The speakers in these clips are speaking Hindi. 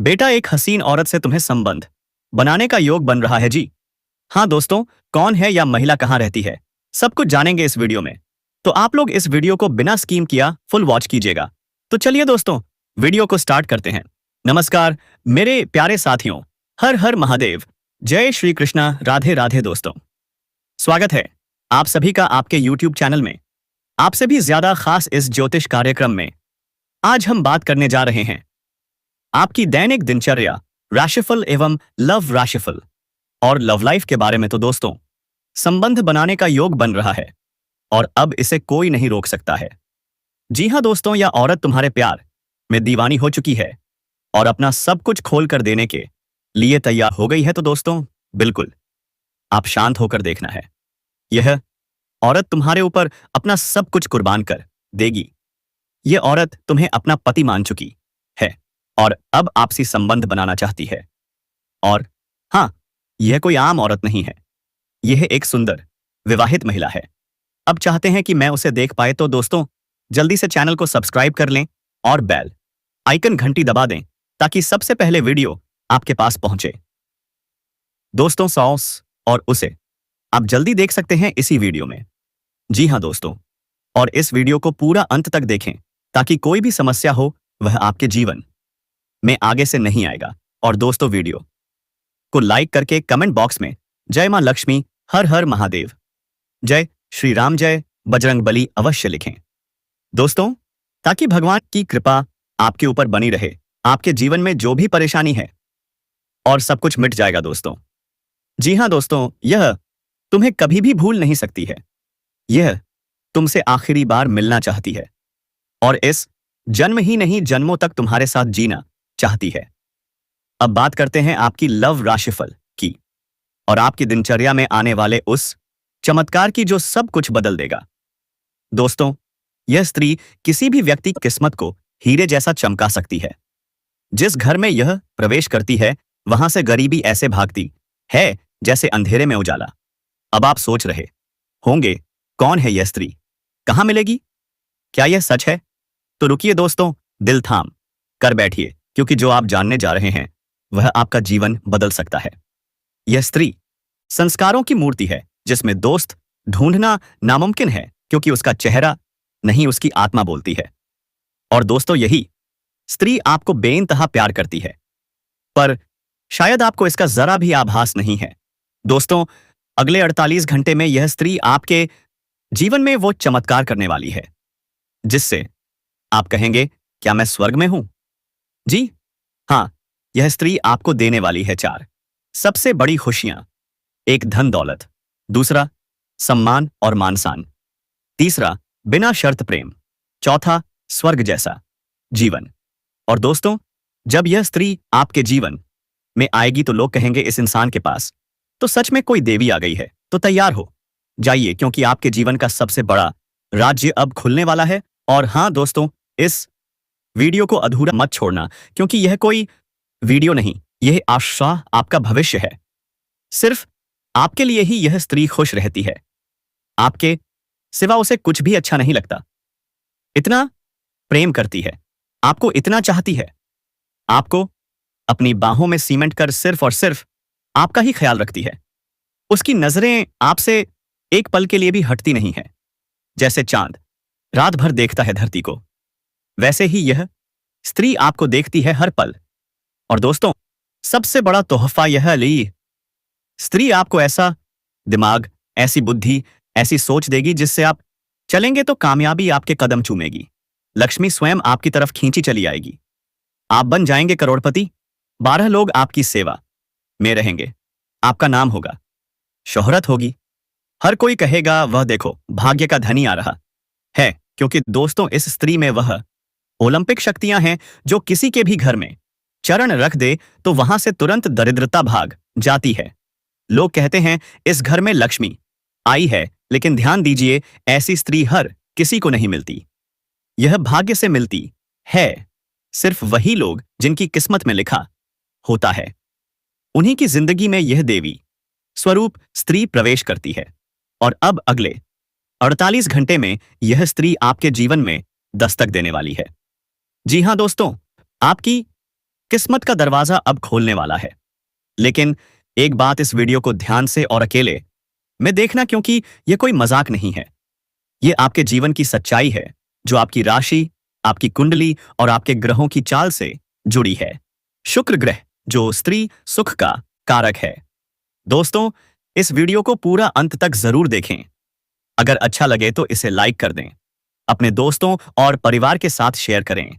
बेटा, एक हसीन औरत से तुम्हें संबंध बनाने का योग बन रहा है जी। हाँ दोस्तों, कौन है या महिला कहाँ रहती है, सब कुछ जानेंगे इस वीडियो में। तो आप लोग इस वीडियो को बिना स्कीम किया फुल वॉच कीजिएगा। तो चलिए दोस्तों, वीडियो को स्टार्ट करते हैं। नमस्कार मेरे प्यारे साथियों, हर हर महादेव, जय श्री कृष्णा, राधे राधे दोस्तों। स्वागत है आप सभी का आपके यूट्यूब चैनल में, आपसे भी ज्यादा खास इस ज्योतिष कार्यक्रम में। आज हम बात करने जा रहे हैं आपकी दैनिक दिनचर्या, राशिफल एवं लव राशिफल और लव लाइफ के बारे में। तो दोस्तों, संबंध बनाने का योग बन रहा है और अब इसे कोई नहीं रोक सकता है। जी हां दोस्तों, यह औरत तुम्हारे प्यार में दीवानी हो चुकी है और अपना सब कुछ खोल कर देने के लिए तैयार हो गई है। तो दोस्तों, बिल्कुल आप शांत होकर देखना है। यह औरत तुम्हारे ऊपर अपना सब कुछ कुर्बान कर देगी। यह औरत तुम्हें अपना पति मान चुकी है और अब आपसी संबंध बनाना चाहती है। और हाँ, यह कोई आम औरत नहीं है, यह एक सुंदर विवाहित महिला है। अब चाहते हैं कि मैं उसे देख पाए, तो दोस्तों जल्दी से चैनल को सब्सक्राइब कर लें और बेल आइकन घंटी दबा दें ताकि सबसे पहले वीडियो आपके पास पहुंचे। दोस्तों, सॉस और उसे आप जल्दी देख सकते हैं इसी वीडियो में। जी हाँ दोस्तों, और इस वीडियो को पूरा अंत तक देखें ताकि कोई भी समस्या हो वह आपके जीवन में आगे से नहीं आएगा। और दोस्तों, वीडियो को लाइक करके कमेंट बॉक्स में जय मां लक्ष्मी, हर हर महादेव, जय श्री राम, जय बजरंग बली अवश्य लिखें दोस्तों, ताकि भगवान की कृपा आपके ऊपर बनी रहे। आपके जीवन में जो भी परेशानी है और सब कुछ मिट जाएगा दोस्तों। जी हां दोस्तों, यह तुम्हें कभी भी भूल नहीं सकती है। यह तुमसे आखिरी बार मिलना चाहती है और इस जन्म ही नहीं, जन्मों तक तुम्हारे साथ जीना चाहती है। अब बात करते हैं आपकी लव राशिफल की और आपकी दिनचर्या में आने वाले उस चमत्कार की जो सब कुछ बदल देगा। दोस्तों, यह स्त्री किसी भी व्यक्ति की किस्मत को हीरे जैसा चमका सकती है। जिस घर में यह प्रवेश करती है वहां से गरीबी ऐसे भागती है जैसे अंधेरे में उजाला। अब आप सोच रहे होंगे, कौन है यह स्त्री, कहां मिलेगी, क्या यह सच है? तो रुकिए दोस्तों, दिल थाम कर बैठिए, क्योंकि जो आप जानने जा रहे हैं वह आपका जीवन बदल सकता है। यह स्त्री संस्कारों की मूर्ति है, जिसमें दोस्त ढूंढना नामुमकिन है, क्योंकि उसका चेहरा नहीं, उसकी आत्मा बोलती है। और दोस्तों, यही स्त्री आपको बेइंतहा प्यार करती है, पर शायद आपको इसका जरा भी आभास नहीं है। दोस्तों, अगले 48 घंटे में यह स्त्री आपके जीवन में वो चमत्कार करने वाली है जिससे आप कहेंगे, क्या मैं स्वर्ग में हूं? जी हां, यह स्त्री आपको देने वाली है 4 सबसे बड़ी खुशियां। एक, धन दौलत। दूसरा, सम्मान और मान-सान। तीसरा, बिना शर्त प्रेम। चौथा, स्वर्ग जैसा जीवन। और दोस्तों, जब यह स्त्री आपके जीवन में आएगी तो लोग कहेंगे, इस इंसान के पास तो सच में कोई देवी आ गई है। तो तैयार हो जाइए, क्योंकि आपके जीवन का सबसे बड़ा राज्य अब खुलने वाला है। और हां दोस्तों, इस वीडियो को अधूरा मत छोड़ना, क्योंकि यह कोई वीडियो नहीं, यह आशा आपका भविष्य है। सिर्फ आपके लिए ही यह स्त्री खुश रहती है, आपके सिवा उसे कुछ भी अच्छा नहीं लगता। इतना प्रेम करती है, आपको इतना चाहती है, आपको अपनी बाहों में सीमेंट कर सिर्फ और सिर्फ आपका ही ख्याल रखती है। उसकी नजरें आपसे एक पल के लिए भी हटती नहीं है। जैसे चांद रात भर देखता है धरती को, वैसे ही यह स्त्री आपको देखती है हर पल। और दोस्तों, सबसे बड़ा तोहफा यह ली, स्त्री आपको ऐसा दिमाग, ऐसी बुद्धि, ऐसी सोच देगी जिससे आप चलेंगे तो कामयाबी आपके कदम चूमेगी। लक्ष्मी स्वयं आपकी तरफ खींची चली आएगी। आप बन जाएंगे करोड़पति। 12 लोग आपकी सेवा में रहेंगे। आपका नाम होगा, शोहरत होगी। हर कोई कहेगा, वह देखो भाग्य का धनी आ रहा है। क्योंकि दोस्तों, इस स्त्री में वह ओलंपिक शक्तियां हैं जो किसी के भी घर में चरण रख दे तो वहां से तुरंत दरिद्रता भाग जाती है। लोग कहते हैं, इस घर में लक्ष्मी आई है, लेकिन ध्यान दीजिए, ऐसी स्त्री हर किसी को नहीं मिलती। यह भाग्य से मिलती है सिर्फ वही लोग जिनकी किस्मत में लिखा होता है। उन्हीं की जिंदगी में यह देवी स्वरूप स्त्री प्रवेश करती है। और अब अगले 48 घंटे में यह स्त्री आपके जीवन में दस्तक देने वाली है। जी हां दोस्तों, आपकी किस्मत का दरवाजा अब खोलने वाला है। लेकिन एक बात इस वीडियो को ध्यान से और अकेले में देखना, क्योंकि यह कोई मजाक नहीं है। ये आपके जीवन की सच्चाई है, जो आपकी राशि, आपकी कुंडली और आपके ग्रहों की चाल से जुड़ी है। शुक्र ग्रह, जो स्त्री सुख का कारक है। दोस्तों, इस वीडियो को पूरा अंत तक जरूर देखें। अगर अच्छा लगे तो इसे लाइक कर दें, अपने दोस्तों और परिवार के साथ शेयर करें,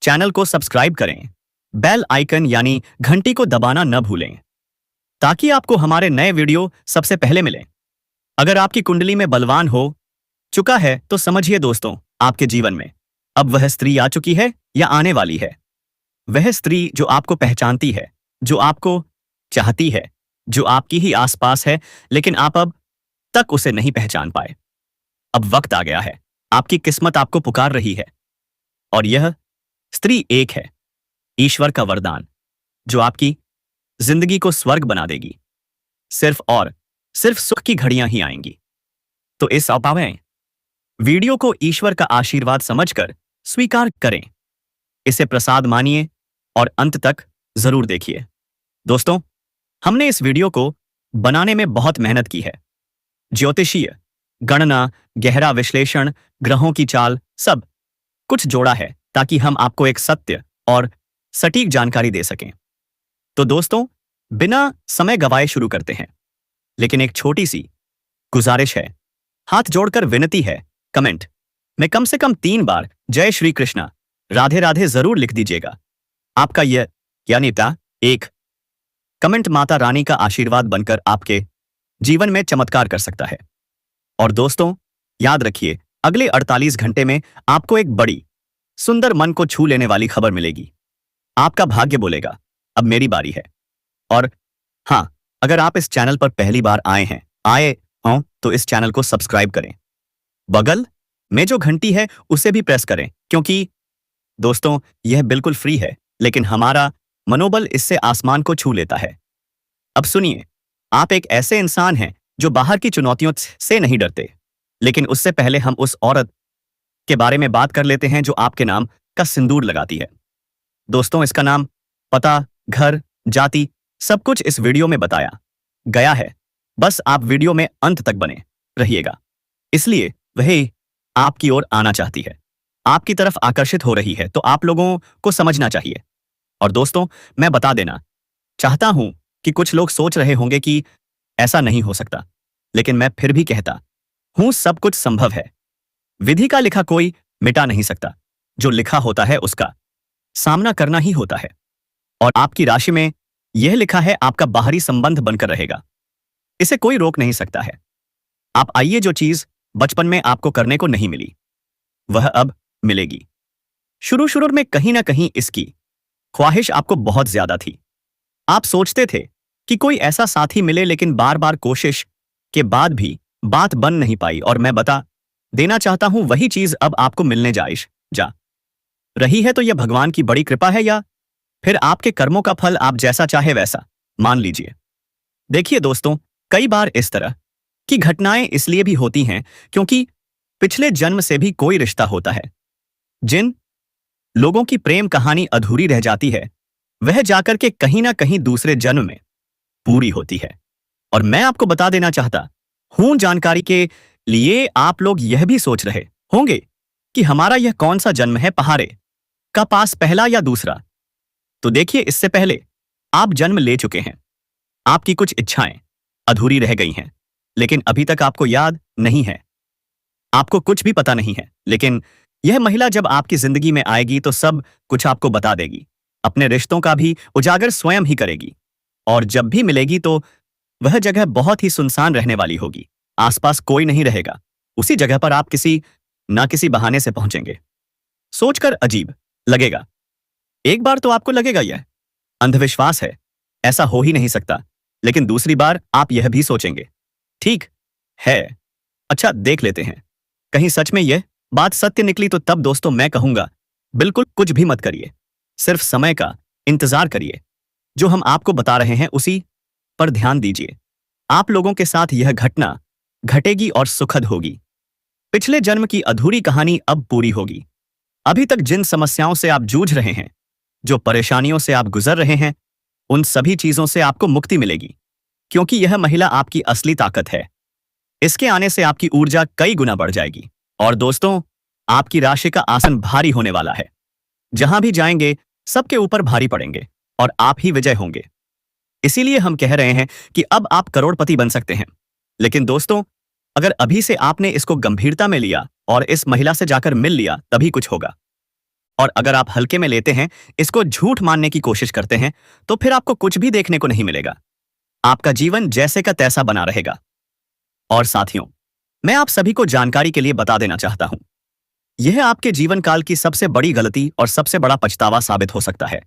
चैनल को सब्सक्राइब करें, बेल आइकन यानी घंटी को दबाना न भूलें, ताकि आपको हमारे नए वीडियो सबसे पहले मिलें। अगर आपकी कुंडली में बलवान हो चुका है तो समझिए दोस्तों, आपके जीवन में अब वह स्त्री आ चुकी है या आने वाली है। वह स्त्री जो आपको पहचानती है, जो आपको चाहती है, जो आपकी ही आसपास है, लेकिन आप अब तक उसे नहीं पहचान पाए। अब वक्त आ गया है, आपकी किस्मत आपको पुकार रही है। और यह स्त्री एक है, ईश्वर का वरदान, जो आपकी जिंदगी को स्वर्ग बना देगी। सिर्फ और सिर्फ सुख की घड़ियां ही आएंगी। तो इस अपावें वीडियो को ईश्वर का आशीर्वाद समझकर स्वीकार करें, इसे प्रसाद मानिए और अंत तक जरूर देखिए। दोस्तों, हमने इस वीडियो को बनाने में बहुत मेहनत की है। ज्योतिषीय गणना, गहरा विश्लेषण, ग्रहों की चाल, सब कुछ जोड़ा है ताकि हम आपको एक सत्य और सटीक जानकारी दे सकें। तो दोस्तों, बिना समय गवाए शुरू करते हैं। लेकिन एक छोटी सी गुजारिश है, हाथ जोड़कर विनती है, कमेंट में कम से कम 3 बार जय श्री कृष्णा, राधे राधे जरूर लिख दीजिएगा। आपका यह यानी एक कमेंट माता रानी का आशीर्वाद बनकर आपके जीवन में चमत्कार कर सकता है। और दोस्तों, याद रखिए, अगले 48 घंटे में आपको एक बड़ी सुंदर, मन को छू लेने वाली खबर मिलेगी। आपका भाग्य बोलेगा अब मेरी बारी है। और हाँ, अगर आप इस चैनल पर पहली बार आए हों तो इस चैनल को सब्सक्राइब करें, बगल में जो घंटी है उसे भी प्रेस करें, क्योंकि दोस्तों यह बिल्कुल फ्री है, लेकिन हमारा मनोबल इससे आसमान को छू लेता है। अब सुनिए, आप एक ऐसे इंसान हैं जो बाहर की चुनौतियों से नहीं डरते, लेकिन उससे पहले हम उस औरत के बारे में बात कर लेते हैं जो आपके नाम का सिंदूर लगाती है। दोस्तों, इसका नाम, पता, घर, जाति, सब कुछ इस वीडियो में बताया गया है। बस आप वीडियो में अंत तक बने रहिएगा, इसलिए वह आपकी ओर आना चाहती है, आपकी तरफ आकर्षित हो रही है, तो आप लोगों को समझना चाहिए। और दोस्तों, मैं बता देना चाहता हूं कि कुछ लोग सोच रहे होंगे कि ऐसा नहीं हो सकता, लेकिन मैं फिर भी कहता हूं, सब कुछ संभव है। विधि का लिखा कोई मिटा नहीं सकता, जो लिखा होता है उसका सामना करना ही होता है। और आपकी राशि में यह लिखा है, आपका बाहरी संबंध बनकर रहेगा, इसे कोई रोक नहीं सकता है। आप आइए, जो चीज बचपन में आपको करने को नहीं मिली, वह अब मिलेगी। शुरू में कहीं ना कहीं इसकी ख्वाहिश आपको बहुत ज्यादा थी। आप सोचते थे कि कोई ऐसा साथी मिले, लेकिन बार बार कोशिश के बाद भी बात बन नहीं पाई। और मैं बता देना चाहता हूं, वही चीज अब आपको मिलने जा रही है। तो यह भगवान की बड़ी कृपा है या फिर आपके कर्मों का फल, आप जैसा चाहे वैसा मान लीजिए। देखिए दोस्तों, कई बार इस तरह की घटनाएं इसलिए भी होती हैं क्योंकि पिछले जन्म से भी कोई रिश्ता होता है। जिन लोगों की प्रेम कहानी अधूरी रह जाती है, वह जाकर के कहीं ना कहीं दूसरे जन्म में पूरी होती है। और मैं आपको बता देना चाहता हूं, जानकारी के लिए आप लोग यह भी सोच रहे होंगे कि हमारा यह कौन सा जन्म है, पहाड़े का पास, पहला या दूसरा। तो देखिए, इससे पहले आप जन्म ले चुके हैं। आपकी कुछ इच्छाएं अधूरी रह गई हैं, लेकिन अभी तक आपको याद नहीं है, आपको कुछ भी पता नहीं है। लेकिन यह महिला जब आपकी जिंदगी में आएगी तो सब कुछ आपको बता देगी, अपने रिश्तों का भी उजागर स्वयं ही करेगी। और जब भी मिलेगी तो वह जगह बहुत ही सुनसान रहने वाली होगी, आसपास कोई नहीं रहेगा। उसी जगह पर आप किसी ना किसी बहाने से पहुंचेंगे। सोचकर अजीब लगेगा, एक बार तो आपको लगेगा यह अंधविश्वास है, ऐसा हो ही नहीं सकता। लेकिन दूसरी बार आप यह भी सोचेंगे, ठीक है, अच्छा देख लेते हैं, कहीं सच में यह बात सत्य निकली तो तब दोस्तों मैं कहूंगा, बिल्कुल कुछ भी मत करिए, सिर्फ समय का इंतजार करिए। जो हम आपको बता रहे हैं उसी पर ध्यान दीजिए। आप लोगों के साथ यह घटना घटेगी और सुखद होगी। पिछले जन्म की अधूरी कहानी अब पूरी होगी। अभी तक जिन समस्याओं से आप जूझ रहे हैं, जो परेशानियों से आप गुजर रहे हैं, उन सभी चीजों से आपको मुक्ति मिलेगी, क्योंकि यह महिला आपकी असली ताकत है। इसके आने से आपकी ऊर्जा कई गुना बढ़ जाएगी। और दोस्तों, आपकी राशि का आसन भारी होने वाला है। जहां भी जाएंगे, सबके ऊपर भारी पड़ेंगे और आप ही विजय होंगे। इसीलिए हम कह रहे हैं कि अब आप करोड़पति बन सकते हैं। लेकिन दोस्तों, अगर अभी से आपने इसको गंभीरता में लिया और इस महिला से जाकर मिल लिया, तभी कुछ होगा। और अगर आप हल्के में लेते हैं, इसको झूठ मानने की कोशिश करते हैं, तो फिर आपको कुछ भी देखने को नहीं मिलेगा। आपका जीवन जैसे का तैसा बना रहेगा। और साथियों, मैं आप सभी को जानकारी के लिए बता देना चाहता हूं, यह आपके जीवन काल की सबसे बड़ी गलती और सबसे बड़ा पछतावा साबित हो सकता है।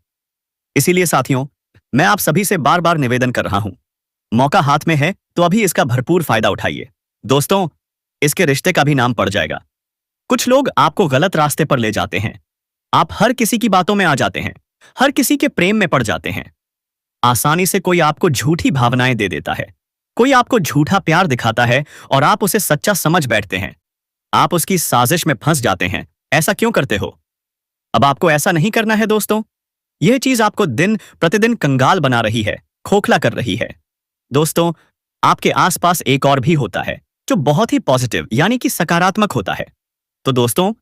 इसीलिए साथियों, मैं आप सभी से बार बार निवेदन कर रहा हूं, मौका हाथ में है तो अभी इसका भरपूर फायदा उठाइए। दोस्तों, इसके रिश्ते का भी नाम पड़ जाएगा। कुछ लोग आपको गलत रास्ते पर ले जाते हैं। आप हर किसी की बातों में आ जाते हैं, हर किसी के प्रेम में पड़ जाते हैं। आसानी से कोई आपको झूठी भावनाएं दे देता है, कोई आपको झूठा प्यार दिखाता है और आप उसे सच्चा समझ बैठते हैं। आप उसकी साजिश में फंस जाते हैं। ऐसा क्यों करते हो? अब आपको ऐसा नहीं करना है दोस्तों। यह चीज आपको दिन प्रतिदिन कंगाल बना रही है, खोखला कर रही है। दोस्तों, आपके आसपास एक और भी होता है जो बहुत ही पॉजिटिव यानी कि सकारात्मक होता है। तो दोस्तों,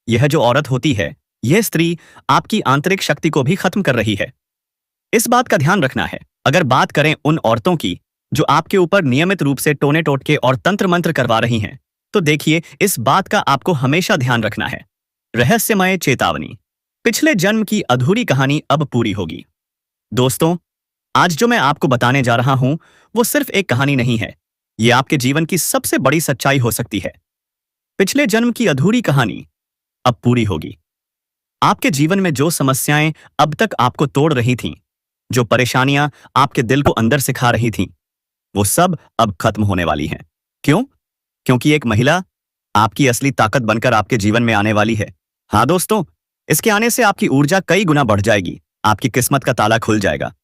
यह जो औरत होती है, यह स्त्री आपकी आंतरिक शक्ति को भी खत्म कर रही है। इस बात का ध्यान रखना है। अगर बात करें उन औरतों की जो आपके ऊपर नियमित रूप से टोने टोटके और तंत्र मंत्र करवा रही हैं, तो देखिए, इस बात का आपको हमेशा ध्यान रखना है। रहस्यमय चेतावनी, पिछले जन्म की अधूरी कहानी अब पूरी होगी। दोस्तों, आज जो मैं आपको बताने जा रहा हूं, वो सिर्फ एक कहानी नहीं है, ये आपके जीवन की सबसे बड़ी सच्चाई हो सकती है। पिछले जन्म की अधूरी कहानी अब पूरी होगी। आपके जीवन में जो समस्याएं अब तक आपको तोड़ रही थीं, जो परेशानियां आपके दिल को अंदर सिखा रही थीं, वो सब अब खत्म होने वाली हैं। क्यों? क्योंकि एक महिला आपकी असली ताकत बनकर आपके जीवन में आने वाली है। हाँ दोस्तों, इसके आने से आपकी ऊर्जा कई गुना बढ़ जाएगी, आपकी किस्मत का ताला खुल जाएगा।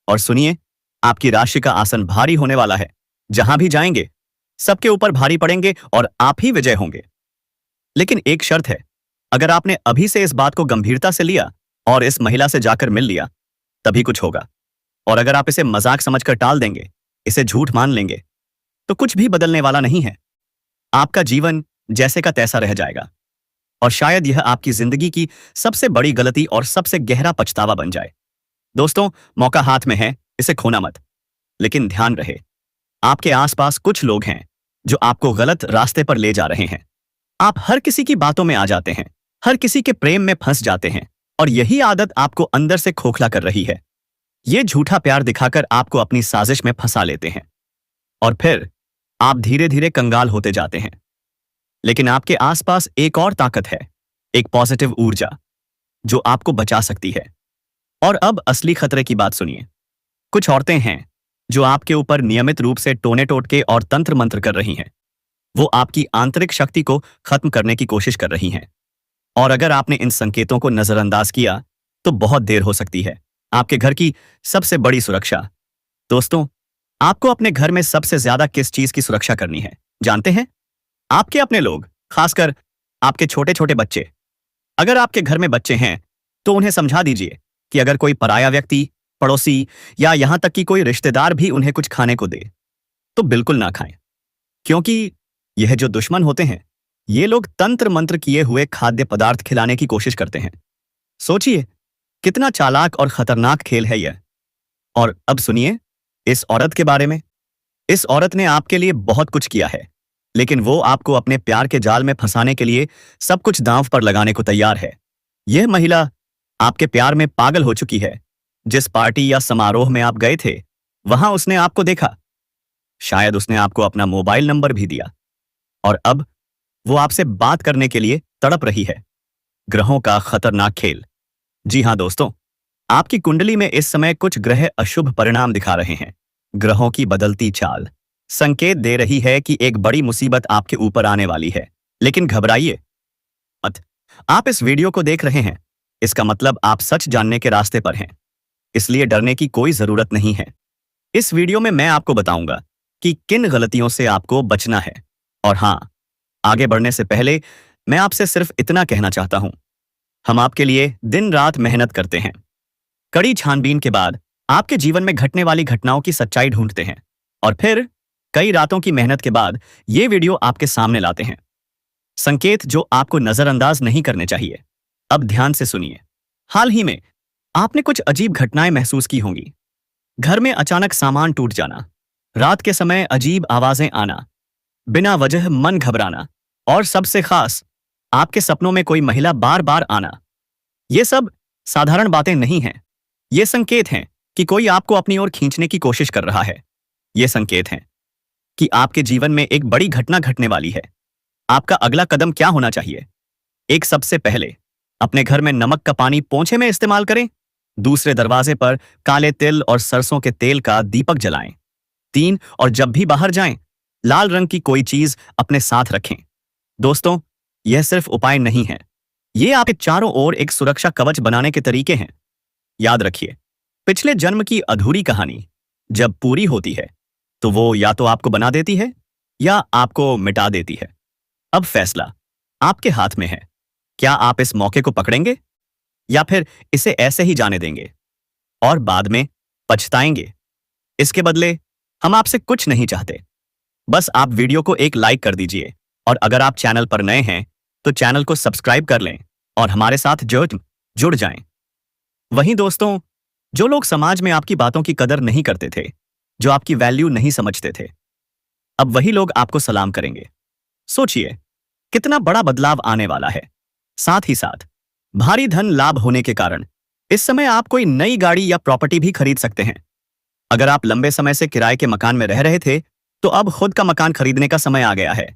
और सुनिए, आपकी राशि का आसन भारी होने वाला है। जहां भी जाएंगे, सबके ऊपर भारी पड़ेंगे और आप ही विजय होंगे। लेकिन एक शर्त है, अगर आपने अभी से इस बात को गंभीरता से लिया और इस महिला से जाकर मिल लिया, तभी कुछ होगा। और अगर आप इसे मजाक समझकर टाल देंगे, इसे झूठ मान लेंगे, तो कुछ भी बदलने वाला नहीं है। आपका जीवन जैसे का तैसा रह जाएगा। और शायद यह आपकी जिंदगी की सबसे बड़ी गलती और सबसे गहरा पछतावा बन जाए। दोस्तों, मौका हाथ में है, इसे खोना मत। लेकिन ध्यान रहे, आपके आसपास कुछ लोग हैं जो आपको गलत रास्ते पर ले जा रहे हैं। आप हर किसी की बातों में आ जाते हैं, हर किसी के प्रेम में फंस जाते हैं, और यही आदत आपको अंदर से खोखला कर रही है। ये झूठा प्यार दिखाकर आपको अपनी साजिश में फंसा लेते हैं और फिर आप धीरे धीरे कंगाल होते जाते हैं। लेकिन आपके आसपास एक और ताकत है, एक पॉजिटिव ऊर्जा जो आपको बचा सकती है। और अब असली खतरे की बात सुनिए। कुछ औरतें हैं जो आपके ऊपर नियमित रूप से टोने टोटके और तंत्र मंत्र कर रही हैं। वो आपकी आंतरिक शक्ति को खत्म करने की कोशिश कर रही हैं। और अगर आपने इन संकेतों को नजरअंदाज किया, तो बहुत देर हो सकती है। आपके घर की सबसे बड़ी सुरक्षा। दोस्तों, आपको अपने घर में सबसे ज्यादा किस चीज की सुरक्षा करनी है, जानते हैं? आपके अपने लोग, खासकर आपके छोटे छोटे बच्चे। अगर आपके घर में बच्चे हैं, तो उन्हें समझा दीजिए कि अगर कोई पराया व्यक्ति, पड़ोसी या यहां तक कि कोई रिश्तेदार भी उन्हें कुछ खाने को दे, तो बिल्कुल ना खाएं। क्योंकि यह जो दुश्मन होते हैं, ये लोग तंत्र मंत्र किए हुए खाद्य पदार्थ खिलाने की कोशिश करते हैं। सोचिए, कितना चालाक और खतरनाक खेल है यह। और अब सुनिए इस औरत के बारे में। इस औरत ने आपके लिए बहुत कुछ किया है, लेकिन वो आपको अपने प्यार के जाल में फंसाने के लिए सब कुछ दांव पर लगाने को तैयार है। यह महिला आपके प्यार में पागल हो चुकी है। जिस पार्टी या समारोह में आप गए थे, वहां उसने आपको देखा। शायद उसने आपको अपना मोबाइल नंबर भी दिया, और अब वो आपसे बात करने के लिए तड़प रही है। ग्रहों का खतरनाक खेल। जी हां दोस्तों, आपकी कुंडली में इस समय कुछ ग्रह अशुभ परिणाम दिखा रहे हैं। ग्रहों की बदलती चाल संकेत दे रही है कि एक बड़ी मुसीबत आपके ऊपर आने वाली है। लेकिन घबराइए मत। आप इस वीडियो को देख रहे हैं, इसका मतलब आप सच जानने के रास्ते पर हैं। इसलिए डरने की कोई जरूरत नहीं है। इस वीडियो में मैं आपको बताऊंगा कि किन गलतियों से आपको बचना है। और हां, आगे बढ़ने से पहले मैं आपसे सिर्फ इतना कहना चाहता हूं, हम आपके लिए दिन रात मेहनत करते हैं। कड़ी छानबीन के बाद आपके जीवन में घटने वाली घटनाओं की सच्चाई ढूंढते हैं और फिर कई रातों की मेहनत के बाद ये वीडियो आपके सामने लाते हैं। संकेत जो आपको नजरअंदाज नहीं करने चाहिए। अब ध्यान से सुनिए। हाल ही में आपने कुछ अजीब घटनाएं महसूस की होंगी। घर में अचानक सामान टूट जाना, रात के समय अजीब आवाजें आना, बिना वजह मन घबराना और सबसे खास आपके सपनों में कोई महिला बार बार आना। ये सब साधारण बातें नहीं हैं। ये संकेत हैं कि कोई आपको अपनी ओर खींचने की कोशिश कर रहा है। ये संकेत हैं कि आपके जीवन में एक बड़ी घटना घटने वाली है। आपका अगला कदम क्या होना चाहिए? एक, सबसे पहले अपने घर में नमक का पानी पोंछे में इस्तेमाल करें। दूसरे, दरवाजे पर काले तिल और सरसों के तेल का दीपक जलाएं। 3, और जब भी बाहर जाएं, लाल रंग की कोई चीज अपने साथ रखें। दोस्तों, यह सिर्फ उपाय नहीं है, ये आपके चारों ओर एक सुरक्षा कवच बनाने के तरीके हैं। याद रखिए, पिछले जन्म की अधूरी कहानी जब पूरी होती है तो वो या तो आपको बना देती है या आपको मिटा देती है। अब फैसला आपके हाथ में है। क्या आप इस मौके को पकड़ेंगे या फिर इसे ऐसे ही जाने देंगे और बाद में पछताएंगे? इसके बदले हम आपसे कुछ नहीं चाहते, बस आप वीडियो को एक लाइक कर दीजिए और अगर आप चैनल पर नए हैं तो चैनल को सब्सक्राइब कर लें और हमारे साथ जुड़ जाएं। वहीं दोस्तों, जो लोग समाज में आपकी बातों की कदर नहीं करते थे, जो आपकी वैल्यू नहीं समझते थे, अब वही लोग आपको सलाम करेंगे। सोचिए, कितना बड़ा बदलाव आने वाला है। साथ ही साथ भारी धन लाभ होने के कारण इस समय आप कोई नई गाड़ी या प्रॉपर्टी भी खरीद सकते हैं। अगर आप लंबे समय से किराए के मकान में रह रहे थे तो अब खुद का मकान खरीदने का समय आ गया है,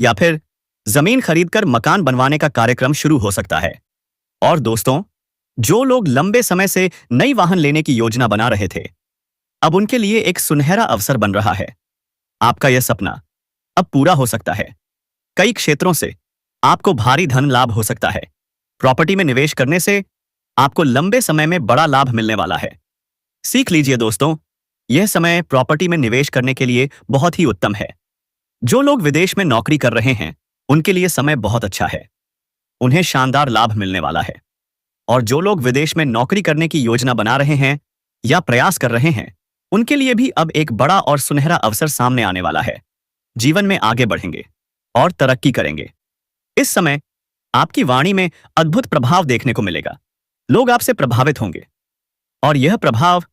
या फिर जमीन खरीदकर मकान बनवाने का कार्यक्रम शुरू हो सकता है। और दोस्तों, जो लोग लंबे समय से नई वाहन लेने की योजना बना रहे थे, अब उनके लिए एक सुनहरा अवसर बन रहा है। आपका यह सपना अब पूरा हो सकता है। कई क्षेत्रों से आपको भारी धन लाभ हो सकता है। प्रॉपर्टी में निवेश करने से आपको लंबे समय में बड़ा लाभ मिलने वाला है। सीख लीजिए दोस्तों, यह समय प्रॉपर्टी में निवेश करने के लिए बहुत ही उत्तम है। जो लोग विदेश में नौकरी कर रहे हैं, उनके लिए समय बहुत अच्छा है। उन्हें शानदार लाभ मिलने वाला है। और जो लोग विदेश में नौकरी करने की योजना बना रहे हैं या प्रयास कर रहे हैं, उनके लिए भी अब एक बड़ा और सुनहरा अवसर सामने आने वाला है। जीवन में आगे बढ़ेंगे और तरक्की करेंगे। इस समय आपकी वाणी में अद्भुत प्रभाव देखने को मिलेगा। लोग आपसे प्रभावित होंगे और यह प्रभाव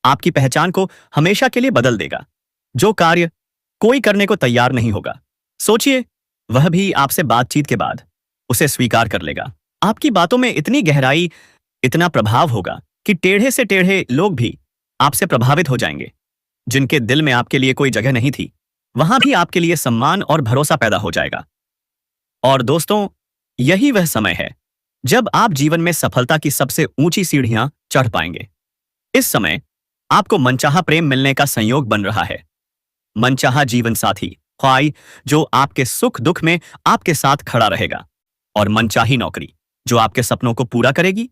आपकी पहचान को हमेशा के लिए बदल देगा। जो कार्य कोई करने को तैयार नहीं होगा, सोचिए, वह भी आपसे बातचीत के बाद उसे स्वीकार कर लेगा। आपकी बातों में इतनी गहराई, इतना प्रभाव होगा कि टेढ़े से टेढ़े लोग भी आपसे प्रभावित हो जाएंगे। जिनके दिल में आपके लिए कोई जगह नहीं थी, वहां भी आपके लिए सम्मान और भरोसा पैदा हो जाएगा। और दोस्तों, यही वह समय है जब आप जीवन में सफलता की सबसे ऊंची सीढ़ियां चढ़ पाएंगे। इस समय आपको मनचाहा प्रेम मिलने का संयोग बन रहा है। मनचाहा जीवन साथी, ख्वाई, जो आपके सुख दुख में आपके साथ खड़ा रहेगा, और मनचाही नौकरी जो आपके सपनों को पूरा करेगी।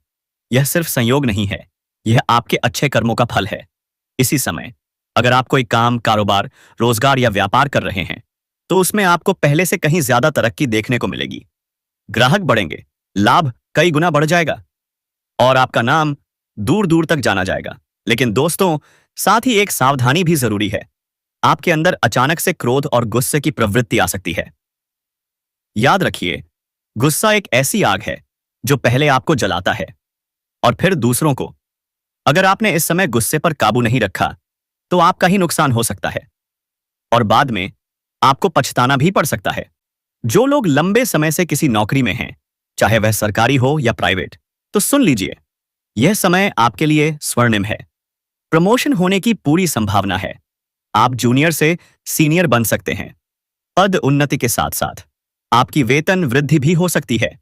यह सिर्फ संयोग नहीं है, यह आपके अच्छे कर्मों का फल है। इसी समय अगर आप कोई काम, कारोबार, रोजगार या व्यापार कर रहे हैं तो उसमें आपको पहले से कहीं ज्यादा तरक्की देखने को मिलेगी। ग्राहक बढ़ेंगे, लाभ कई गुना बढ़ जाएगा और आपका नाम दूर दूर तक जाना जाएगा। लेकिन दोस्तों, साथ ही एक सावधानी भी जरूरी है। आपके अंदर अचानक से क्रोध और गुस्से की प्रवृत्ति आ सकती है। याद रखिए, गुस्सा एक ऐसी आग है जो पहले आपको जलाता है और फिर दूसरों को। अगर आपने इस समय गुस्से पर काबू नहीं रखा तो आपका ही नुकसान हो सकता है और बाद में आपको पछताना भी पड़ सकता है। जो लोग लंबे समय से किसी नौकरी में हैं, चाहे वह सरकारी हो या प्राइवेट, तो सुन लीजिए, यह समय आपके लिए स्वर्णिम है। प्रमोशन होने की पूरी संभावना है। आप जूनियर से सीनियर बन सकते हैं। पद उन्नति के साथ साथ आपकी वेतन वृद्धि भी हो सकती है।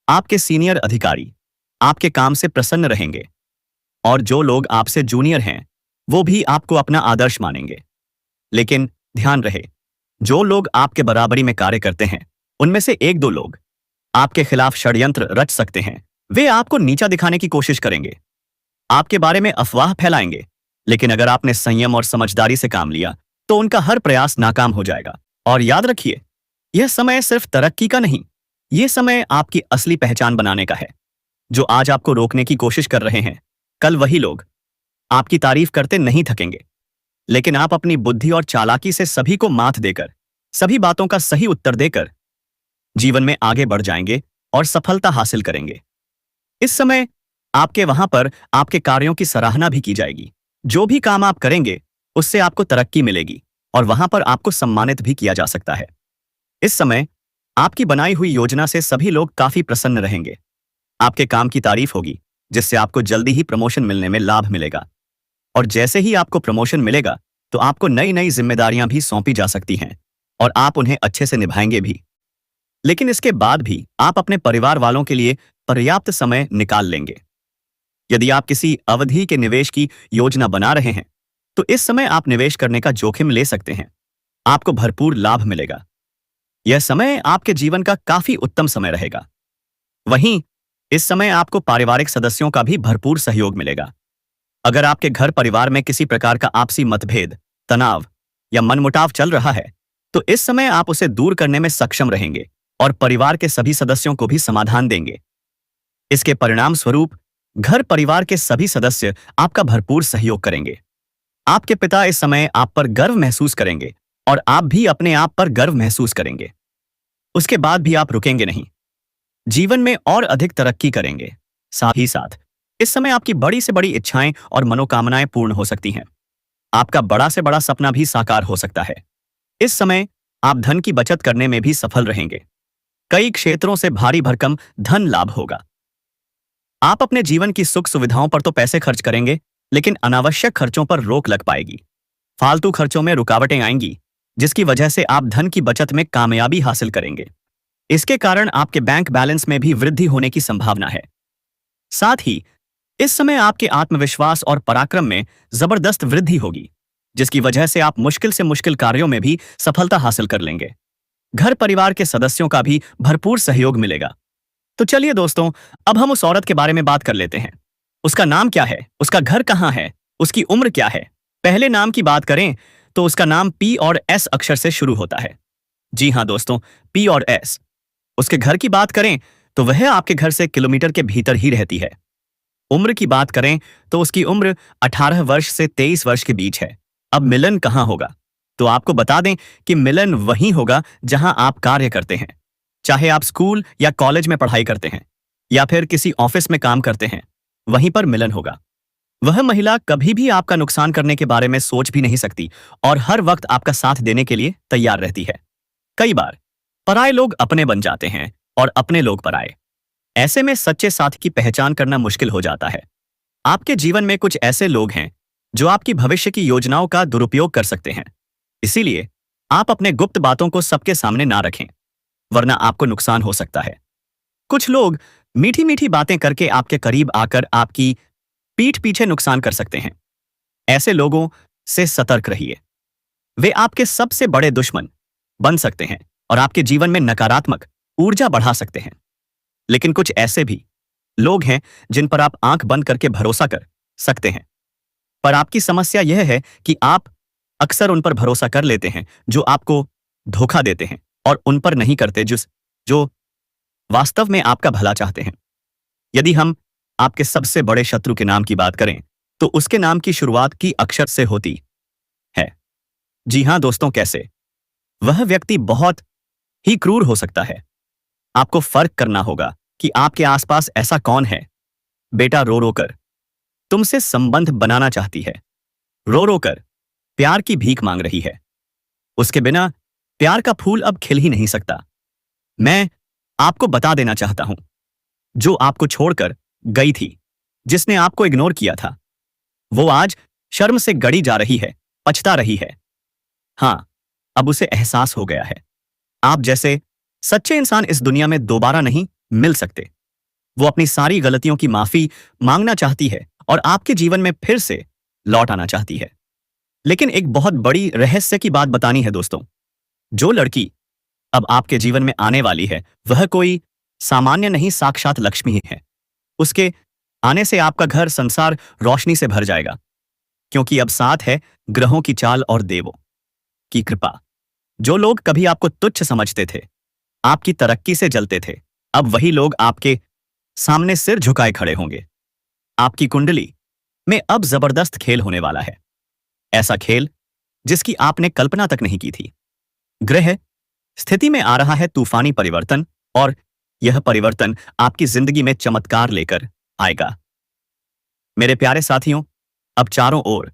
आपके सीनियर अधिकारी आपके काम से प्रसन्न रहेंगे और जो लोग आपसे जूनियर हैं वो भी आपको अपना आदर्श मानेंगे। लेकिन ध्यान रहे, जो लोग आपके बराबरी में कार्य करते हैं, उनमें से एक दो लोग आपके खिलाफ षड्यंत्र रच सकते हैं। वे आपको नीचा दिखाने की कोशिश करेंगे, आपके बारे में अफवाह फैलाएंगे। लेकिन अगर आपने संयम और समझदारी से काम लिया तो उनका हर प्रयास नाकाम हो जाएगा। और याद रखिए, यह समय सिर्फ तरक्की का नहीं, यह समय आपकी असली पहचान बनाने का है। जो आज आपको रोकने की कोशिश कर रहे हैं, कल वही लोग आपकी तारीफ करते नहीं थकेंगे, लेकिन आप अपनी बुद्धि और चालाकी से सभी को मात देकर, सभी बातों का सही उत्तर देकर जीवन में आगे बढ़ जाएंगे और सफलता हासिल करेंगे। इस समय आपके वहां पर आपके कार्यों की सराहना भी की जाएगी। जो भी काम आप करेंगे उससे आपको तरक्की मिलेगी और वहां पर आपको सम्मानित भी किया जा सकता है। इस समय आपकी बनाई हुई योजना से सभी लोग काफी प्रसन्न रहेंगे। आपके काम की तारीफ होगी, जिससे आपको जल्दी ही प्रमोशन मिलने में लाभ मिलेगा। और जैसे ही आपको प्रमोशन मिलेगा तो आपको नई नई जिम्मेदारियां भी सौंपी जा सकती हैं और आप उन्हें अच्छे से निभाएंगे भी। लेकिन इसके बाद भी आप अपने परिवार वालों के लिए पर्याप्त समय निकाल लेंगे। यदि आप किसी अवधि के निवेश की योजना बना रहे हैं तो इस समय आप निवेश करने का जोखिम ले सकते हैं। आपको भरपूर लाभ मिलेगा। यह समय आपके जीवन का काफी उत्तम समय रहेगा। वहीं इस समय आपको पारिवारिक सदस्यों का भी भरपूर सहयोग मिलेगा। अगर आपके घर परिवार में किसी प्रकार का आपसी मतभेद, तनाव या मनमुटाव चल रहा है तो इस समय आप उसे दूर करने में सक्षम रहेंगे और परिवार के सभी सदस्यों को भी समाधान देंगे। इसके परिणाम स्वरूप घर परिवार के सभी सदस्य आपका भरपूर सहयोग करेंगे। आपके पिता इस समय आप पर गर्व महसूस करेंगे और आप भी अपने आप पर गर्व महसूस करेंगे। उसके बाद भी आप रुकेंगे नहीं, जीवन में और अधिक तरक्की करेंगे। साथ ही साथ इस समय आपकी बड़ी से बड़ी इच्छाएं और मनोकामनाएं पूर्ण हो सकती हैं। आपका बड़ा से बड़ा सपना भी साकार हो सकता है। इस समय आप धन की बचत करने में भी सफल रहेंगे। कई क्षेत्रों से भारी भरकम धन लाभ होगा। आप अपने जीवन की सुख सुविधाओं पर तो पैसे खर्च करेंगे, लेकिन अनावश्यक खर्चों पर रोक लग पाएगी। फालतू खर्चों में रुकावटें आएंगी, जिसकी वजह से आप धन की बचत में कामयाबी हासिल करेंगे। इसके कारण आपके बैंक बैलेंस में भी वृद्धि होने की संभावना है। साथ ही इस समय आपके आत्मविश्वास और पराक्रम में जबरदस्त वृद्धि होगी, जिसकी वजह से आप मुश्किल से मुश्किल कार्यों में भी सफलता हासिल कर लेंगे। घर परिवार के सदस्यों का भी भरपूर सहयोग मिलेगा। तो चलिए दोस्तों, अब हम उस औरत के बारे में बात कर लेते हैं। उसका नाम क्या है, उसका घर कहाँ है, उसकी उम्र क्या है। पहले नाम की बात करें तो उसका नाम पी और एस अक्षर से शुरू होता है। जी हाँ दोस्तों, पी और एस। उसके घर की बात करें तो वह आपके घर से किलोमीटर के भीतर ही रहती है। उम्र की बात करें तो उसकी उम्र 18 वर्ष से 23 वर्ष के बीच है। अब मिलन कहाँ होगा, तो आपको बता दें कि मिलन वहीं होगा जहां आप कार्य करते हैं। चाहे आप स्कूल या कॉलेज में पढ़ाई करते हैं या फिर किसी ऑफिस में काम करते हैं, वहीं पर मिलन होगा। वह महिला कभी भी आपका नुकसान करने के बारे में सोच भी नहीं सकती और हर वक्त आपका साथ देने के लिए तैयार रहती है। कई बार पराये लोग अपने बन जाते हैं और अपने लोग पराये। ऐसे में सच्चे साथी की पहचान करना मुश्किल हो जाता है। आपके जीवन में कुछ ऐसे लोग हैं जो आपकी भविष्य की योजनाओं का दुरुपयोग कर सकते हैं। इसीलिए आप अपने गुप्त बातों को सबके सामने ना रखें, वरना आपको नुकसान हो सकता है। कुछ लोग मीठी मीठी बातें करके आपके करीब आकर आपकी पीठ पीछे नुकसान कर सकते हैं। ऐसे लोगों से सतर्क रहिए। वे आपके सबसे बड़े दुश्मन बन सकते हैं और आपके जीवन में नकारात्मक ऊर्जा बढ़ा सकते हैं। लेकिन कुछ ऐसे भी लोग हैं जिन पर आप आंख बंद करके भरोसा कर सकते हैं। पर आपकी समस्या यह है कि आप अक्सर उन पर भरोसा कर लेते हैं जो आपको धोखा देते हैं और उन पर नहीं करते जो वास्तव में आपका भला चाहते हैं। यदि हम आपके सबसे बड़े शत्रु के नाम की बात करें तो उसके नाम की शुरुआत की अक्षर से होती है। जी हां दोस्तों, कैसे? वह व्यक्ति बहुत ही क्रूर हो सकता है। आपको फर्क करना होगा कि आपके आसपास ऐसा कौन है। बेटा रो रो कर तुमसे संबंध बनाना चाहती है, रो रो कर प्यार की भीख मांग रही है। उसके बिना प्यार का फूल अब खिल ही नहीं सकता। मैं आपको बता देना चाहता हूं, जो आपको छोड़कर गई थी, जिसने आपको इग्नोर किया था, वो आज शर्म से गड़ी जा रही है, पछता रही है। हां, अब उसे एहसास हो गया है आप जैसे सच्चे इंसान इस दुनिया में दोबारा नहीं मिल सकते। वो अपनी सारी गलतियों की माफी मांगना चाहती है और आपके जीवन में फिर से लौट आना चाहती है। लेकिन एक बहुत बड़ी रहस्य की बात बतानी है दोस्तों। जो लड़की अब आपके जीवन में आने वाली है वह कोई सामान्य नहीं, साक्षात लक्ष्मी ही है। उसके आने से आपका घर संसार रोशनी से भर जाएगा, क्योंकि अब साथ है ग्रहों की चाल और देवों की कृपा। जो लोग कभी आपको तुच्छ समझते थे, आपकी तरक्की से जलते थे, अब वही लोग आपके सामने सिर झुकाए खड़े होंगे। आपकी कुंडली में अब जबरदस्त खेल होने वाला है। ऐसा खेल जिसकी आपने कल्पना तक नहीं की थी। ग्रह स्थिति में आ रहा है तूफानी परिवर्तन और यह परिवर्तन आपकी जिंदगी में चमत्कार लेकर आएगा। मेरे प्यारे साथियों, अब चारों ओर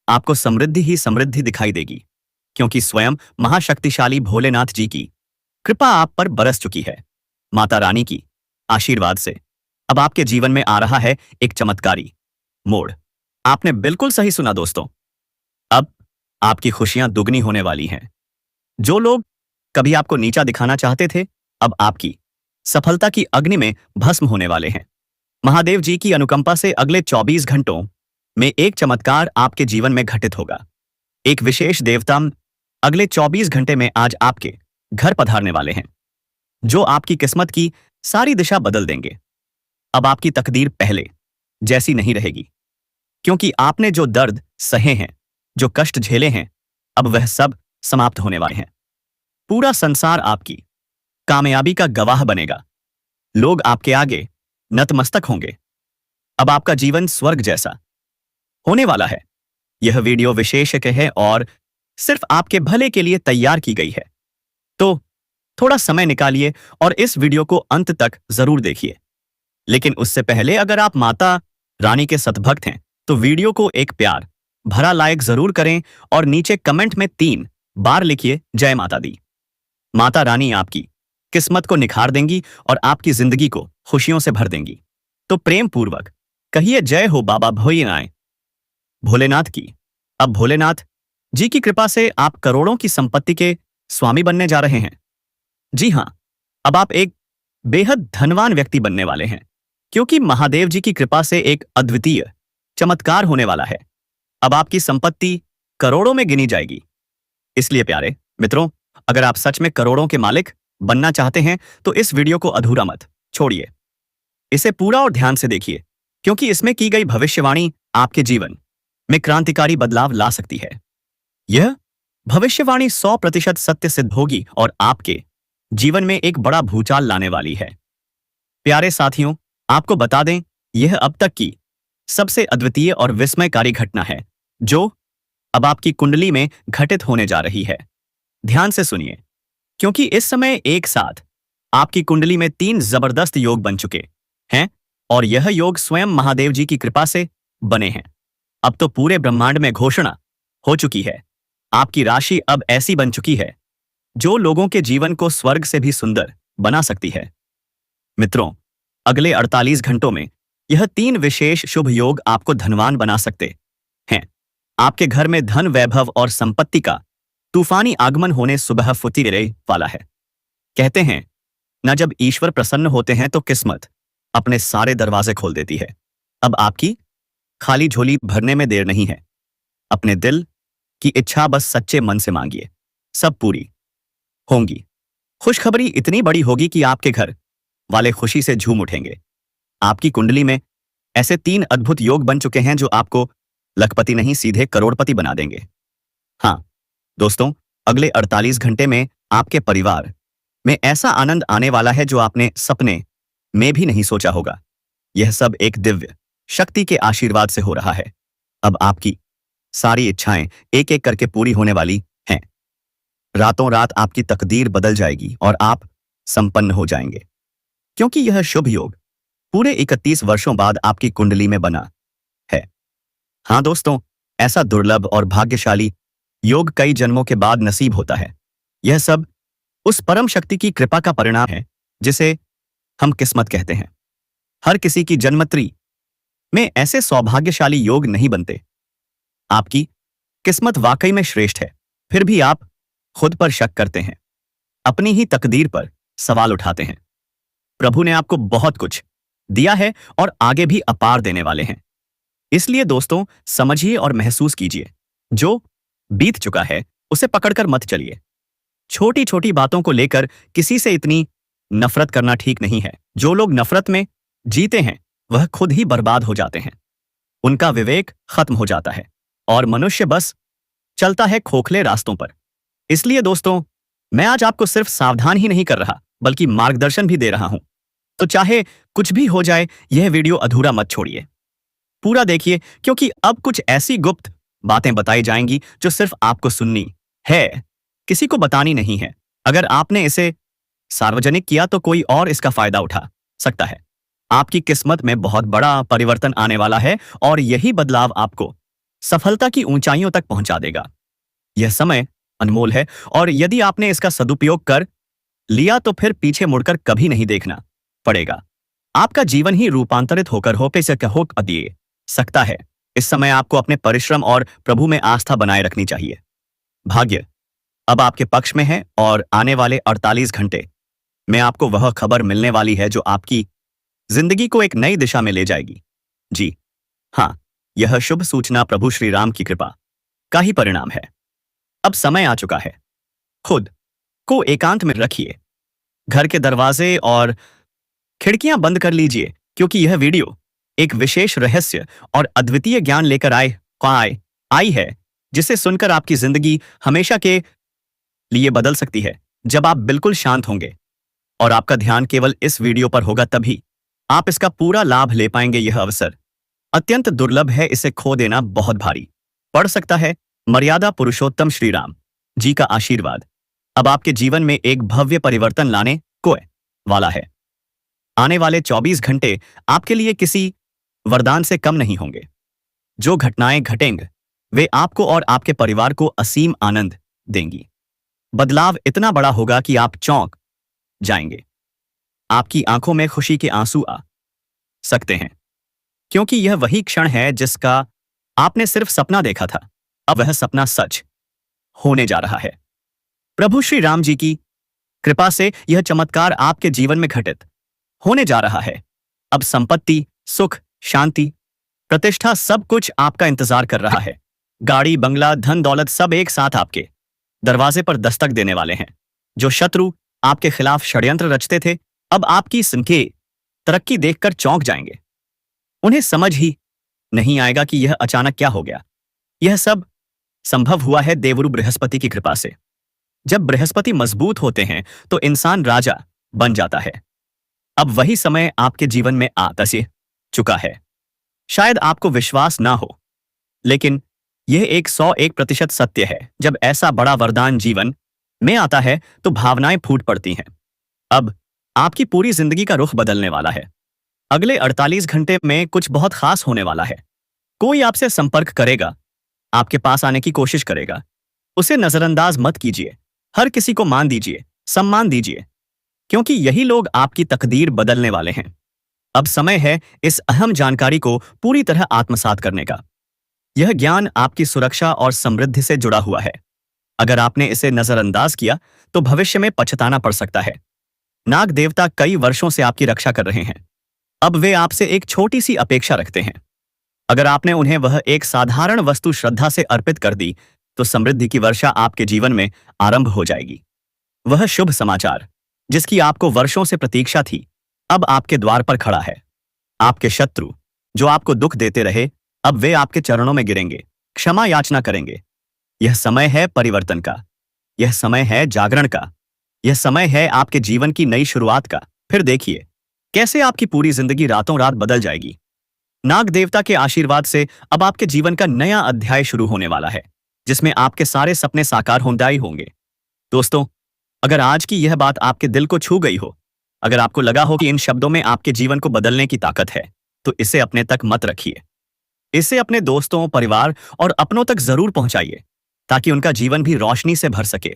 आपको समृद्धि ही समृद्धि दिखाई देगी, क्योंकि स्वयं महाशक्तिशाली भोलेनाथ जी की कृपा आप पर बरस चुकी है। माता रानी की आशीर्वाद से अब आपके जीवन में आ रहा है एक चमत्कारी मोड़। आपने बिल्कुल सही सुना दोस्तों। अब आपकी खुशियां दुगनी होने वाली हैं। जो लोग कभी आपको नीचा दिखाना चाहते थे, अब आपकी सफलता की अग्नि में भस्म होने वाले हैं। महादेव जी की अनुकंपा से अगले 24 घंटों में एक चमत्कार आपके जीवन में घटित होगा। एक विशेष देवता अगले 24 घंटे में आज आपके घर पधारने वाले हैं, जो आपकी किस्मत की सारी दिशा बदल देंगे। अब आपकी तकदीर पहले जैसी नहीं रहेगी, क्योंकि आपने जो दर्द सहे हैं, जो कष्ट झेले हैं, अब वह सब समाप्त होने वाले हैं। पूरा संसार आपकी कामयाबी का गवाह बनेगा। लोग आपके आगे नतमस्तक होंगे। अब आपका जीवन स्वर्ग जैसा होने वाला है। यह वीडियो विशेष है और सिर्फ आपके भले के लिए तैयार की गई है, तो थोड़ा समय निकालिए और इस वीडियो को अंत तक जरूर देखिए। लेकिन उससे पहले अगर आप माता रानी के सतभक्त हैं, तो वीडियो को एक प्यार भरा लाइक जरूर करें और नीचे कमेंट में 3 बार लिखिए जय माता दी। माता रानी आपकी किस्मत को निखार देंगी और आपकी जिंदगी को खुशियों से भर देंगी। तो प्रेम पूर्वक कहिए जय हो बाबा भोलेनाथ की। अब भोलेनाथ जी की कृपा से आप करोड़ों की संपत्ति के स्वामी बनने जा रहे हैं। जी हां, अब आप एक बेहद धनवान व्यक्ति बनने वाले हैं, क्योंकि महादेव जी की कृपा से एक अद्वितीय चमत्कार होने वाला है। अब आपकी संपत्ति करोड़ों में गिनी जाएगी। इसलिए प्यारे मित्रों, अगर आप सच में करोड़ों के मालिक बनना चाहते हैं, तो इस वीडियो को अधूरा मत छोड़िए। इसे पूरा और ध्यान से देखिए, क्योंकि इसमें की गई भविष्यवाणी आपके जीवन में क्रांतिकारी बदलाव ला सकती है। यह भविष्यवाणी 100% सत्य सिद्ध होगी और आपके जीवन में एक बड़ा भूचाल लाने वाली है। प्यारे साथियों, आपको बता दें, यह अब तक की सबसे अद्वितीय और विस्मयकारी घटना है, जो अब आपकी कुंडली में घटित होने जा रही है। ध्यान से सुनिए, क्योंकि इस समय एक साथ आपकी कुंडली में 3 जबरदस्त योग बन चुके हैं और यह योग स्वयं महादेव जी की कृपा से बने हैं। अब तो पूरे ब्रह्मांड में घोषणा हो चुकी है। आपकी राशि अब ऐसी बन चुकी है जो लोगों के जीवन को स्वर्ग से भी सुंदर बना सकती है। मित्रों, अगले 48 घंटों में यह 3 विशेष शुभ योग आपको धनवान बना सकते हैं। आपके घर में धन, वैभव और संपत्ति का तूफानी आगमन होने सुबह फुतीरे वाला है। कहते हैं न, जब ईश्वर प्रसन्न होते हैं तो किस्मत अपने सारे दरवाजे खोल देती है। अब आपकी खाली झोली भरने में देर नहीं है। अपने दिल की इच्छा बस सच्चे मन से मांगिए, सब पूरी होंगी। खुशखबरी इतनी बड़ी होगी कि आपके घर वाले खुशी से झूम उठेंगे। आपकी कुंडली में ऐसे 3 अद्भुत योग बन चुके हैं जो आपको लखपति नहीं, सीधे करोड़पति बना देंगे। हाँ दोस्तों, अगले 48 घंटे में आपके परिवार में ऐसा आनंद आने वाला है जो आपने सपने में भी नहीं सोचा होगा। यह सब एक दिव्य शक्ति के आशीर्वाद से हो रहा है। अब आपकी सारी इच्छाएं एक एक करके पूरी होने वाली हैं। रातों रात आपकी तकदीर बदल जाएगी और आप संपन्न हो जाएंगे, क्योंकि यह शुभ योग पूरे 31 वर्षों बाद आपकी कुंडली में बना है। हाँ दोस्तों, ऐसा दुर्लभ और भाग्यशाली योग कई जन्मों के बाद नसीब होता है। यह सब उस परम शक्ति की कृपा का परिणाम है जिसे हम किस्मत कहते हैं। हर किसी की जन्मत्री में ऐसे सौभाग्यशाली योग नहीं बनते। आपकी किस्मत वाकई में श्रेष्ठ है, फिर भी आप खुद पर शक करते हैं, अपनी ही तकदीर पर सवाल उठाते हैं। प्रभु ने आपको बहुत कुछ दिया है और आगे भी अपार देने वाले हैं। इसलिए दोस्तों, समझिए और महसूस कीजिए। जो बीत चुका है उसे पकड़कर मत चलिए। छोटी छोटी बातों को लेकर किसी से इतनी नफरत करना ठीक नहीं है। जो लोग नफरत में जीते हैं वह खुद ही बर्बाद हो जाते हैं। उनका विवेक खत्म हो जाता है और मनुष्य बस चलता है खोखले रास्तों पर। इसलिए दोस्तों, मैं आज आपको सिर्फ सावधान ही नहीं कर रहा, बल्कि मार्गदर्शन भी दे रहा हूं। तो चाहे कुछ भी हो जाए, यह वीडियो अधूरा मत छोड़िए। पूरा देखिए, क्योंकि अब कुछ ऐसी गुप्त बातें बताई जाएंगी जो सिर्फ आपको सुननी है, किसी को बतानी नहीं है। अगर आपने इसे सार्वजनिक किया तो कोई और इसका फायदा उठा सकता है। आपकी किस्मत में बहुत बड़ा परिवर्तन आने वाला है और यही बदलाव आपको सफलता की ऊंचाइयों तक पहुंचा देगा। यह समय अनमोल है और यदि आपने इसका सदुपयोग कर लिया तो फिर पीछे मुड़कर कभी नहीं देखना पड़ेगा। आपका जीवन ही रूपांतरित होकर होपे से हो दिए सकता है। इस समय आपको अपने परिश्रम और प्रभु में आस्था बनाए रखनी चाहिए। भाग्य अब आपके पक्ष में है और आने वाले 48 घंटे में आपको वह खबर मिलने वाली है जो आपकी जिंदगी को एक नई दिशा में ले जाएगी। जी हाँ, यह शुभ सूचना प्रभु श्री राम की कृपा का ही परिणाम है। अब समय आ चुका है। खुद को एकांत में रखिए, घर के दरवाजे और खिड़कियां बंद कर लीजिए, क्योंकि यह वीडियो एक विशेष रहस्य और अद्वितीय ज्ञान लेकर आई है, जिसे सुनकर आपकी जिंदगी हमेशा के लिए बदल सकती है। जब आप बिल्कुल शांत होंगे और आपका ध्यान केवल इस वीडियो पर होगा, तभी आप इसका पूरा लाभ ले पाएंगे। यह अवसर अत्यंत दुर्लभ है, इसे खो देना बहुत भारी पड़ सकता है। मर्यादा पुरुषोत्तम श्री राम जी का आशीर्वाद अब आपके जीवन में एक भव्य परिवर्तन लाने को वाला है। आने वाले 24 घंटे आपके लिए किसी वरदान से कम नहीं होंगे। जो घटनाएं घटेंगे वे आपको और आपके परिवार को असीम आनंद देंगी। बदलाव इतना बड़ा होगा कि आप चौंक जाएंगे। आपकी आंखों में खुशी के आंसू आ सकते हैं, क्योंकि यह वही क्षण है जिसका आपने सिर्फ सपना देखा था। अब वह सपना सच होने जा रहा है। प्रभु श्री राम जी की कृपा से यह चमत्कार आपके जीवन में घटित होने जा रहा है। अब संपत्ति, सुख, शांति, प्रतिष्ठा, सब कुछ आपका इंतजार कर रहा है। गाड़ी, बंगला, धन दौलत सब एक साथ आपके दरवाजे पर दस्तक देने वाले हैं। जो शत्रु आपके खिलाफ षड्यंत्र रचते थे, अब आपकी संख्या तरक्की देखकर चौंक जाएंगे। उन्हें समझ ही नहीं आएगा कि यह अचानक क्या हो गया। यह सब संभव हुआ है देवगुरु बृहस्पति की कृपा से। जब बृहस्पति मजबूत होते हैं तो इंसान राजा बन जाता है। अब वही समय आपके जीवन में आ चुका है। शायद आपको विश्वास ना हो, लेकिन यह 101% सत्य है। जब ऐसा बड़ा वरदान जीवन में आता है तो भावनाएं फूट पड़ती हैं। अब आपकी पूरी जिंदगी का रुख बदलने वाला है। अगले 48 घंटे में कुछ बहुत खास होने वाला है। कोई आपसे संपर्क करेगा, आपके पास आने की कोशिश करेगा। उसे नजरअंदाज मत कीजिए। हर किसी को मान दीजिए, सम्मान दीजिए, क्योंकि यही लोग आपकी तकदीर बदलने वाले हैं। अब समय है इस अहम जानकारी को पूरी तरह आत्मसात करने का। यह ज्ञान आपकी सुरक्षा और समृद्धि से जुड़ा हुआ है। अगर आपने इसे नजरअंदाज किया तो भविष्य में पछताना पड़ सकता है। नाग देवता कई वर्षों से आपकी रक्षा कर रहे हैं। अब वे आपसे एक छोटी सी अपेक्षा रखते हैं। अगर आपने उन्हें वह एक साधारण वस्तु श्रद्धा से अर्पित कर दी तो समृद्धि की वर्षा आपके जीवन में आरंभ हो जाएगी। वह शुभ समाचार जिसकी आपको वर्षों से प्रतीक्षा थी, अब आपके द्वार पर खड़ा है। आपके शत्रु जो आपको दुख देते रहे, अब वे आपके चरणों में गिरेंगे, क्षमा याचना करेंगे। यह समय है परिवर्तन का। यह समय है जागरण का। यह समय है आपके जीवन की नई शुरुआत का। फिर देखिए कैसे आपकी पूरी जिंदगी रातों रात बदल जाएगी। नाग देवता के आशीर्वाद से अब आपके जीवन का नया अध्याय शुरू होने वाला है, जिसमें आपके सारे सपने साकार होंगे। दोस्तों, अगर आज की यह बात आपके दिल को छू गई हो, अगर आपको लगा हो कि इन शब्दों में आपके जीवन को बदलने की ताकत है, तो इसे अपने तक मत रखिए। इसे अपने दोस्तों, परिवार और अपनों तक जरूर पहुंचाइए, ताकि उनका जीवन भी रोशनी से भर सके।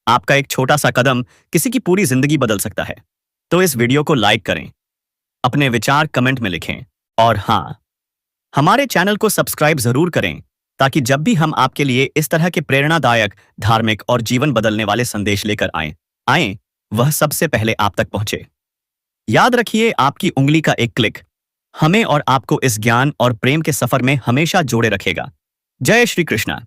आपका एक छोटा सा कदम किसी की पूरी जिंदगी बदल सकता है। तो इस वीडियो को लाइक करें, अपने विचार कमेंट में लिखें और हाँ, हमारे चैनल को सब्सक्राइब जरूर करें, ताकि जब भी हम आपके लिए इस तरह के प्रेरणादायक, धार्मिक और जीवन बदलने वाले संदेश लेकर आए, वह सबसे पहले आप तक पहुंचे। याद रखिए, आपकी उंगली का एक क्लिक हमें और आपको इस ज्ञान और प्रेम के सफर में हमेशा जोड़े रखेगा। जय श्री कृष्णा।